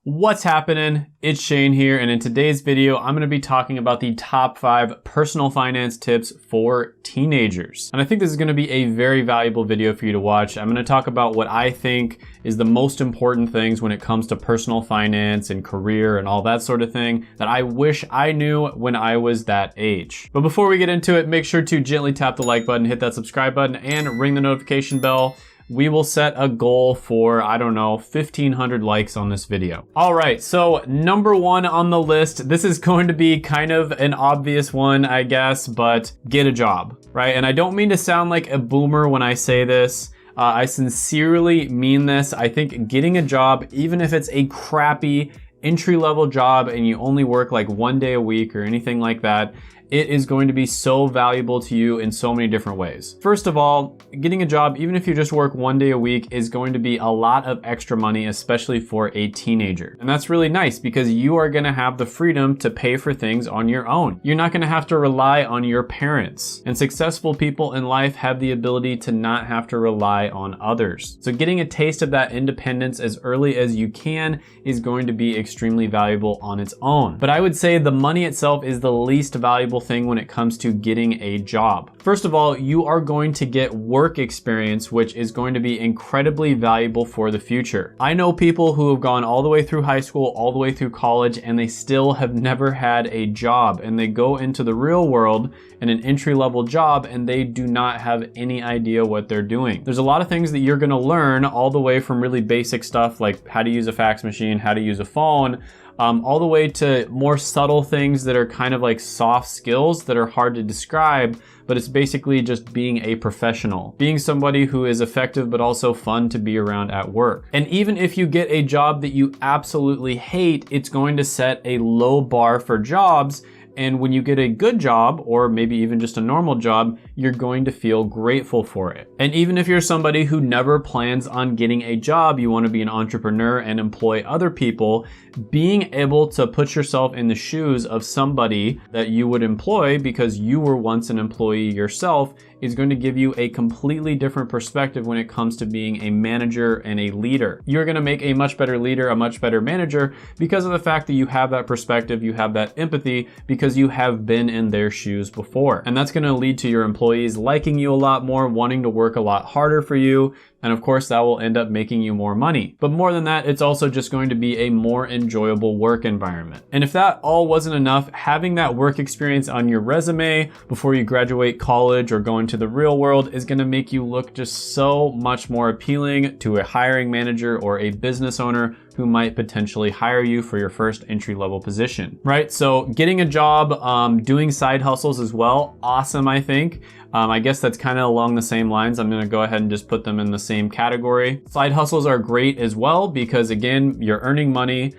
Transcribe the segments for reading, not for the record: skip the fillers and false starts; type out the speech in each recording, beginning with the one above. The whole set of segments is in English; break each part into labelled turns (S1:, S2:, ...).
S1: What's happening? It's Shane here, and in today's video, I'm going to be talking about the top 5 personal finance tips for teenagers. And I think this is going to be a very valuable video for you to watch. I'm going to talk about what I think is the most important things when it comes to personal finance and career and all that sort of thing that I wish I knew when I was that age. But before we get into it, make sure to gently tap the like button, hit that subscribe button, and ring the notification bell. We will set a goal for, I don't know, 1,500 likes on this video. All right, so number 1 on the list, this is going to be kind of an obvious one, I guess, but get a job, right? And I don't mean to sound like a boomer when I say this. I sincerely mean this. I think getting a job, even if it's a crappy entry-level job and you only work like 1 day a week or anything like that, it is going to be so valuable to you in so many different ways. First of all, getting a job, even if you just work 1 day a week, is going to be a lot of extra money, especially for a teenager. And that's really nice because you are gonna have the freedom to pay for things on your own. You're not gonna have to rely on your parents. And successful people in life have the ability to not have to rely on others. So getting a taste of that independence as early as you can is going to be extremely valuable on its own. But I would say the money itself is the least valuable thing when it comes to getting a job. First of all, you are going to get work experience, which is going to be incredibly valuable for the future. I know people who have gone all the way through high school, all the way through college, and they still have never had a job, and they go into the real world in an entry-level job and they do not have any idea what they're doing. There's a lot of things that you're gonna learn, all the way from really basic stuff like how to use a fax machine, how to use a phone, all the way to more subtle things that are kind of like soft skills that are hard to describe, but it's basically just being a professional, being somebody who is effective but also fun to be around at work. And even if you get a job that you absolutely hate, it's going to set a low bar for jobs. And when you get a good job, or maybe even just a normal job, you're going to feel grateful for it. And even if you're somebody who never plans on getting a job, you want to be an entrepreneur and employ other people, being able to put yourself in the shoes of somebody that you would employ because you were once an employee yourself is going to give you a completely different perspective when it comes to being a manager and a leader. You're going to make a much better leader, a much better manager because of the fact that you have that perspective, you have that empathy because you have been in their shoes before. And that's going to lead to your employees liking you a lot more, wanting to work a lot harder for you. And of course, that will end up making you more money. But more than that, it's also just going to be a more enjoyable work environment. And if that all wasn't enough, having that work experience on your resume before you graduate college or go into the real world is gonna make you look just so much more appealing to a hiring manager or a business owner who might potentially hire you for your first entry-level position, right? So getting a job, doing side hustles as well, awesome, I think. I guess that's kind of along the same lines. I'm gonna go ahead and just put them in the same category. Side hustles are great as well because again, you're earning money.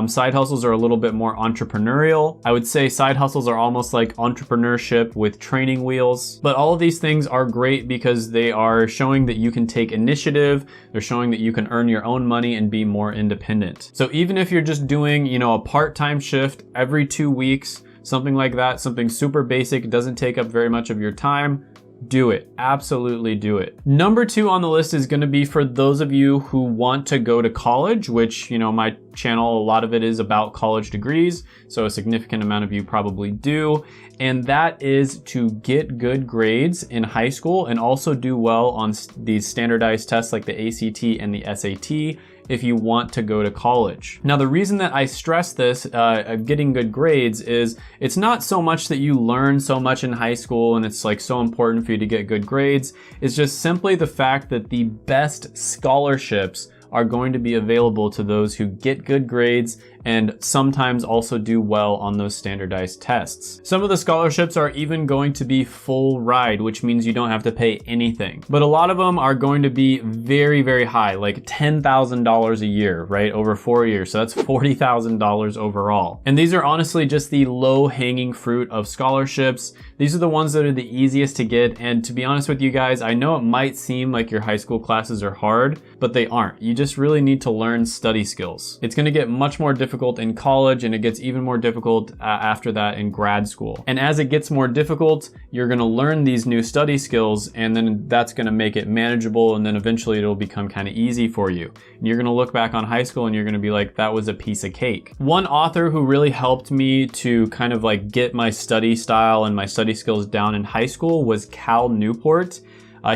S1: Side hustles are a little bit more entrepreneurial. I would say side hustles are almost like entrepreneurship with training wheels. But all of these things are great because they are showing that you can take initiative. They're showing that you can earn your own money and be more independent. So even if you're just doing, a part-time shift every 2 weeks, something like that, something super basic, doesn't take up very much of your time, do it. Absolutely do it. Number 2 on the list is going to be for those of you who want to go to college, which, my channel, a lot of it is about college degrees. So a significant amount of you probably do. And that is to get good grades in high school and also do well on these standardized tests like the ACT and the SAT if you want to go to college. Now, the reason that I stress this, of getting good grades, is it's not so much that you learn so much in high school and it's like so important for you to get good grades. It's just simply the fact that the best scholarships are going to be available to those who get good grades and sometimes also do well on those standardized tests. Some of the scholarships are even going to be full ride, which means you don't have to pay anything. But a lot of them are going to be very, very high, like $10,000 a year, right? Over 4 years. So that's $40,000 overall. And these are honestly just the low-hanging fruit of scholarships. These are the ones that are the easiest to get. And to be honest with you guys, I know it might seem like your high school classes are hard, but they aren't. You just really need to learn study skills. It's gonna get much more difficult in college, and it gets even more difficult after that in grad school. And as it gets more difficult, you're gonna learn these new study skills, and then that's gonna make it manageable, and then eventually it'll become kind of easy for you. And you're gonna look back on high school and you're gonna be like, that was a piece of cake. One author who really helped me to kind of like get my study style and my study skills down in high school was Cal Newport.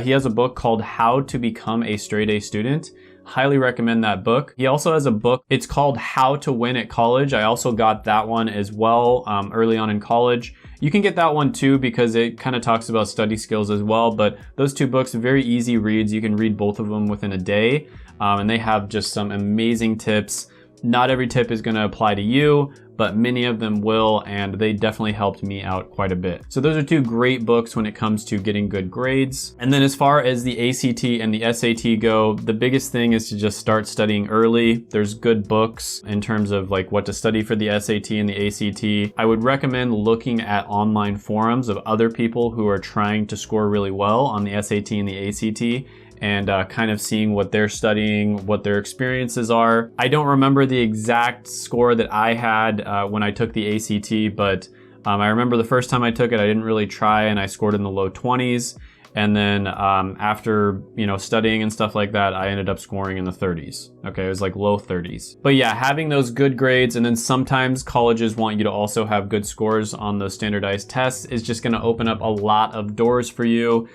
S1: He has a book called How to Become a Straight A Student. Highly recommend that book. He also has a book, it's called How to Win at College. I also got that one as well early on in college. You can get that one too because it kind of talks about study skills as well, but those two books are very easy reads. You can read both of them within a day, and they have just some amazing tips. Not every tip is gonna apply to you, but many of them will, and they definitely helped me out quite a bit. So those are two great books when it comes to getting good grades. And then as far as the ACT and the SAT go, the biggest thing is to just start studying early. There's good books in terms of like what to study for the SAT and the ACT. I would recommend looking at online forums of other people who are trying to score really well on the SAT and the ACT, and kind of seeing what they're studying, what their experiences are. I don't remember the exact score that I had when I took the ACT, but I remember the first time I took it, I didn't really try, and I scored in the low 20s. And then after, studying and stuff like that, I ended up scoring in the 30s. Okay, it was like low 30s. But yeah, having those good grades, and then sometimes colleges want you to also have good scores on those standardized tests, is just gonna open up a lot of doors for you.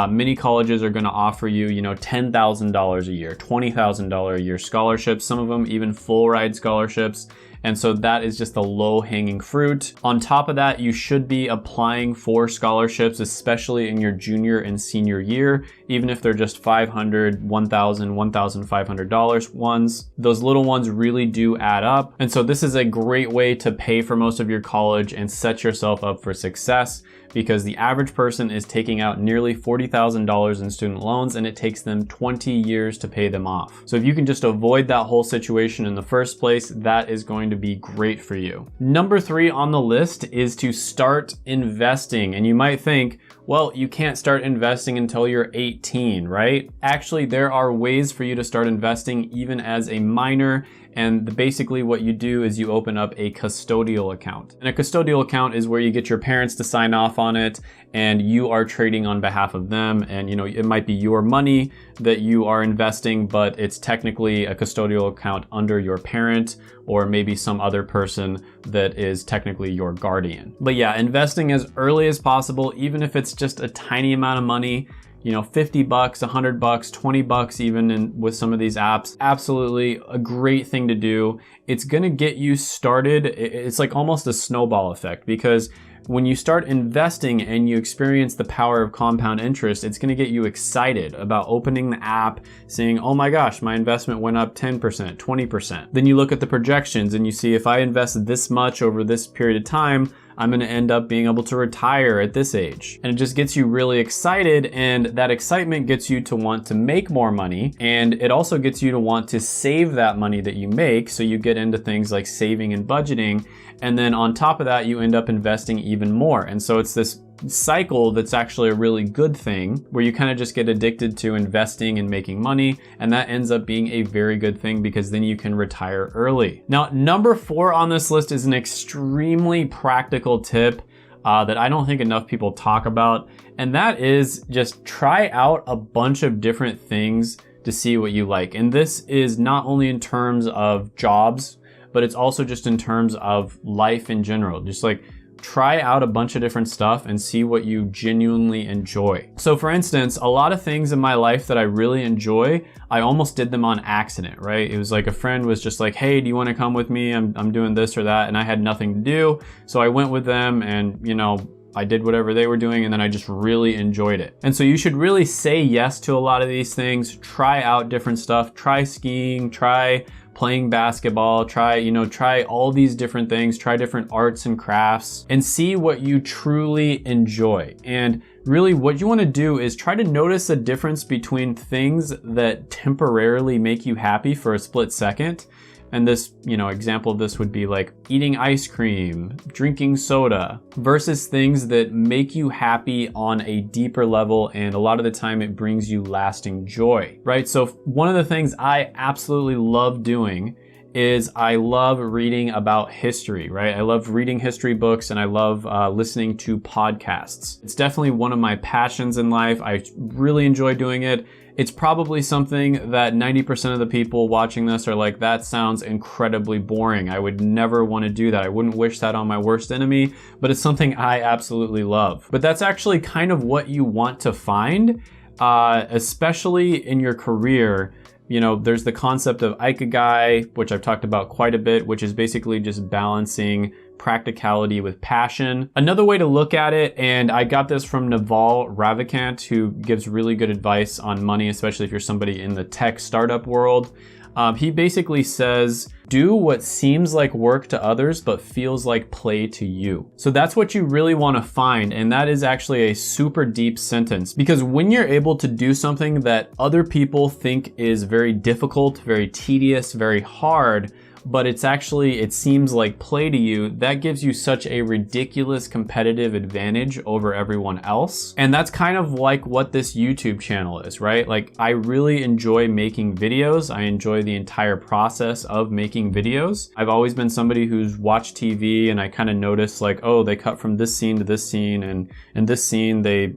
S1: Many colleges are going to offer you, $10,000 a year, $20,000 a year scholarships, some of them even full ride scholarships. And so that is just the low hanging fruit. On top of that, you should be applying for scholarships, especially in your junior and senior year, even if they're just $500, $1,000, $1,500 ones. Those little ones really do add up. And so this is a great way to pay for most of your college and set yourself up for success, because the average person is taking out nearly $40,000 in student loans, and it takes them 20 years to pay them off. So if you can just avoid that whole situation in the first place, that is going to be great for you. Number 3 on the list is to start investing. And you might think, well, you can't start investing until you're 18, right? Actually, there are ways for you to start investing even as a minor. And basically what you do is you open up a custodial account. And a custodial account is where you get your parents to sign off on it, and you are trading on behalf of them. And it might be your money that you are investing, but it's technically a custodial account under your parent, or maybe some other person that is technically your guardian. But yeah, investing as early as possible, even if it's just a tiny amount of money, $50, $100, $20 even with some of these apps. Absolutely a great thing to do. It's gonna get you started. It's like almost a snowball effect, because when you start investing and you experience the power of compound interest, it's gonna get you excited about opening the app, saying, oh my gosh, my investment went up 10%, 20%. Then you look at the projections and you see, if I invest this much over this period of time, I'm gonna end up being able to retire at this age. And it just gets you really excited, and that excitement gets you to want to make more money, and it also gets you to want to save that money that you make, so you get into things like saving and budgeting, and then on top of that, you end up investing even more. And so it's this cycle that's actually a really good thing, where you kind of just get addicted to investing and making money, and that ends up being a very good thing, because then you can retire early. Now, number 4 on this list is an extremely practical tip that I don't think enough people talk about, and that is just try out a bunch of different things to see what you like. And this is not only in terms of jobs, but it's also just in terms of life in general. Just like try out a bunch of different stuff and see what you genuinely enjoy. So for instance, a lot of things in my life that I really enjoy, I almost did them on accident, right? It was like a friend was just like, hey, do you want to come with me? I'm doing this or that. And I had nothing to do. So I went with them, and I did whatever they were doing, and then I just really enjoyed it. And so you should really say yes to a lot of these things. Try out different stuff. Try skiing, try playing basketball, try all these different things, try different arts and crafts, and see what you truly enjoy. And really what you want to do is try to notice the difference between things that temporarily make you happy for a split second And this, example of this would be like eating ice cream, drinking soda, versus things that make you happy on a deeper level, and a lot of the time it brings you lasting joy, right? So one of the things I absolutely love doing is I love reading about history, right? I love reading history books, and I love listening to podcasts. It's definitely one of my passions in life. I really enjoy doing it. It's probably something that 90% of the people watching this are like, that sounds incredibly boring. I would never want to do that. I wouldn't wish that on my worst enemy, but it's something I absolutely love. But that's actually kind of what you want to find, especially in your career. There's the concept of ikigai, which I've talked about quite a bit, which is basically just balancing practicality with passion. Another way to look at it, and I got this from Naval Ravikant, who gives really good advice on money, especially if you're somebody in the tech startup world. He basically says, do what seems like work to others, but feels like play to you. So that's what you really want to find. And that is actually a super deep sentence, because when you're able to do something that other people think is very difficult, very tedious, very hard, but it seems like play to you, that gives you such a ridiculous competitive advantage over everyone else. And that's kind of like what this YouTube channel is, right? Like, I really enjoy making videos. I enjoy the entire process of making videos. I've always been somebody who's watched TV, and I kind of noticed like, oh, they cut from this scene to this scene, and in this scene they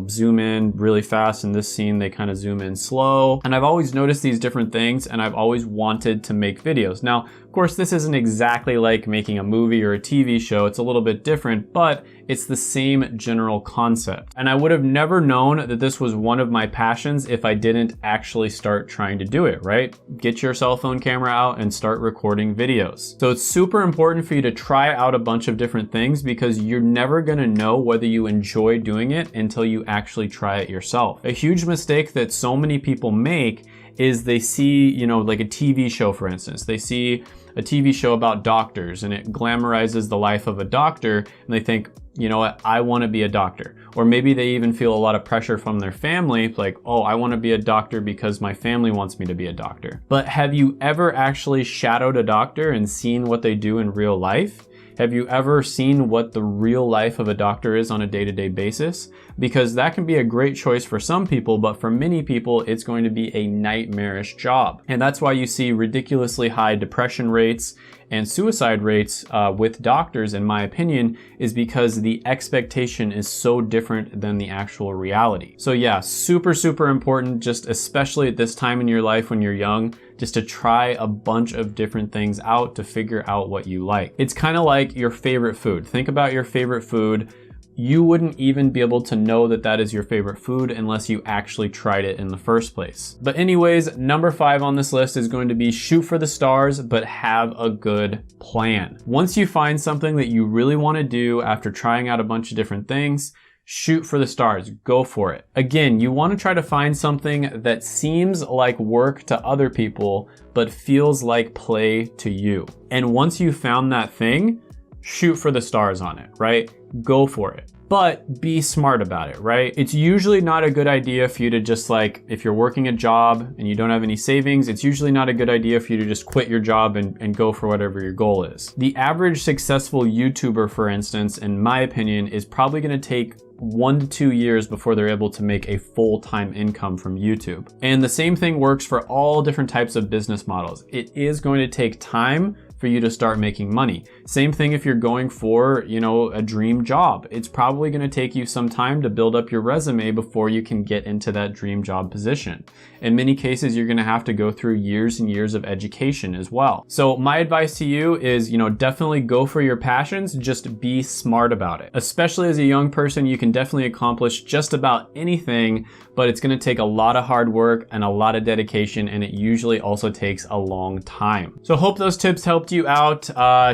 S1: zoom in really fast. In this scene, they kind of zoom in slow. And I've always noticed these different things, and I've always wanted to make videos. Now, of course, this isn't exactly like making a movie or a TV show. It's a little bit different, but it's the same general concept. And I would have never known that this was one of my passions if I didn't actually start trying to do it, right? Get your cell phone camera out and start recording videos. So it's super important for you to try out a bunch of different things, because you're never gonna know whether you enjoy doing it until you actually try it yourself. A huge mistake that so many people make is they see, like a TV show, for instance. They see a TV show about doctors, and it glamorizes the life of a doctor, and they think, you know what, I want to be a doctor. Or maybe they even feel a lot of pressure from their family, like, oh, I want to be a doctor because my family wants me to be a doctor. But have you ever actually shadowed a doctor and seen what they do in real life? Have you ever seen what the real life of a doctor is on a day-to-day basis? Because that can be a great choice for some people, but for many people, it's going to be a nightmarish job. And that's why you see ridiculously high depression rates and suicide rates with doctors, in my opinion, is because the expectation is so different than the actual reality. So yeah, super, super important, just especially at this time in your life when you're young, just to try a bunch of different things out to figure out what you like. It's kind of like your favorite food. Think about your favorite food. You wouldn't even be able to know that that is your favorite food unless you actually tried it in the first place. But anyways, number 5 on this list is going to be shoot for the stars, but have a good plan. Once you find something that you really want to do after trying out a bunch of different things, shoot for the stars, go for it. Again, you want to try to find something that seems like work to other people, but feels like play to you. And once you found that thing, shoot for the stars on it, right? Go for it. But be smart about it, right? It's usually not a good idea for you to just like, if you're working a job and you don't have any savings, it's usually not a good idea for you to just quit your job and go for whatever your goal is. The average successful YouTuber, for instance, in my opinion, is probably gonna take 1 to 2 years before they're able to make a full-time income from YouTube. And the same thing works for all different types of business models. It is going to take time for you to start making money. Same thing if you're going for, a dream job. It's probably gonna take you some time to build up your resume before you can get into that dream job position. In many cases, you're gonna have to go through years and years of education as well. So my advice to you is, definitely go for your passions, just be smart about it. Especially as a young person, you can definitely accomplish just about anything, but it's gonna take a lot of hard work and a lot of dedication, and it usually also takes a long time. So hope those tips helped you out.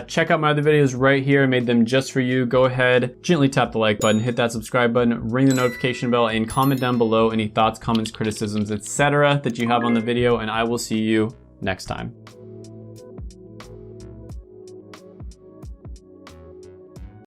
S1: Check out my other videos right here. I made them just for you. Go ahead, gently tap the like button, hit that subscribe button, ring the notification bell, and comment down below any thoughts, comments, criticisms, etc. that you have on the video, and I will see you next time.